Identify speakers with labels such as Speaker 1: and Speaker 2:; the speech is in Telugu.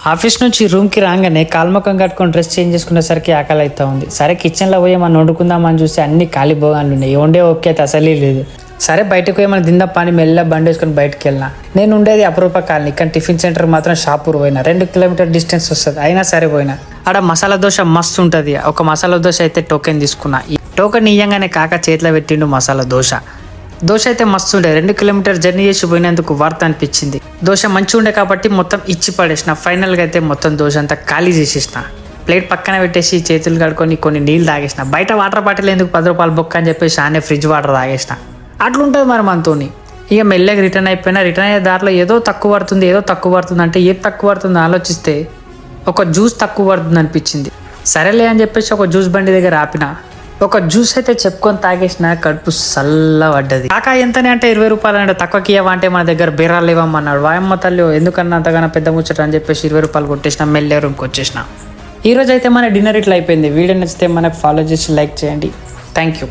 Speaker 1: ఆఫీస్ నుంచి రూమ్కి రాగానే కాల్మకం కట్టుకొని డ్రెస్ చేంజ్ చేసుకునేసరికి ఆకలి అవుతా ఉంది. సరే కిచెన్లో పోయి మనం వండుకుందామని చూస్తే అన్ని ఖాళీ భోగాలు ఉన్నాయి. వండే ఓకే అయితే అసలే లేదు. సరే బయటకు పోయి మనం దిందా పని మెల్ల బండి వేసుకొని బయటకు వెళ్ళినా. నేను ఉండేది అపరూప కాలనీ, కానీ టిఫిన్ సెంటర్ మాత్రం షాపూర్ పోయినా. 2 కిలోమీటర్ డిస్టెన్స్ వస్తుంది, అయినా సరే పోయినా. ఆడ మసాలా దోశ మస్తు ఉంటుంది. ఒక మసాలా దోశ అయితే టోకెన్ తీసుకున్నా. ఈ టోకెన్ ఇయ్యంగానే కాక చేతిలో పెట్టిండు మసాలా దోశ. దోశ అయితే మస్తు ఉండే. 2 కిలోమీటర్ జర్నీ చేసి పోయినందుకు వర్త్ అనిపించింది. దోశ మంచిగా ఉండే కాబట్టి మొత్తం ఇచ్చి పడేసిన. ఫైనల్గా అయితే మొత్తం దోశ అంతా ఖాళీ చేసేసిన. ప్లేట్ పక్కన పెట్టేసి చేతులు కడుక్కొని కొన్ని నీళ్ళు తాగేసిన. బయట వాటర్ బాటిల్ ఎందుకు 10 రూపాయలు బొక్క అని చెప్పేసి ఆనే ఫ్రిడ్జ్ వాటర్ తాగేసిన. అట్లుంటుంది మరి మనతోని. ఇక మెల్లగా రిటర్న్ అయిపోయినా. రిటర్న్ అయ్యే దారిలో ఏదో తక్కువ పడుతుంది అంటే ఏం తక్కువ పడుతుందో ఆలోచిస్తే ఒక జ్యూస్ తక్కువ పడుతుంది అనిపించింది. సరేలే అని చెప్పేసి ఒక జ్యూస్ బండి దగ్గర ఆపిన. ఒక జ్యూస్ అయితే చెప్పుకొని తాగేసిన. కడుపు చల్ల పడ్డది. కాకా ఎంతనే అంటే 20 రూపాయలు అంటే తక్కువకి ఇవ్వ అంటే మన దగ్గర బీరాలు ఇవ్వమన్నాడు. వాయమ్మ తల్లి ఎందుకన్నా అంతగానో పెద్ద ముచ్చట అని చెప్పేసి 20 రూపాయలు కొట్టేసిన. మెల్లే రూమ్కి వచ్చేసిన. ఈ రోజు అయితే మన డిన్నర్ ఇట్లా అయిపోయింది. వీడియో నచ్చితే మనకు ఫాలో చేసి లైక్ చేయండి. Thank you.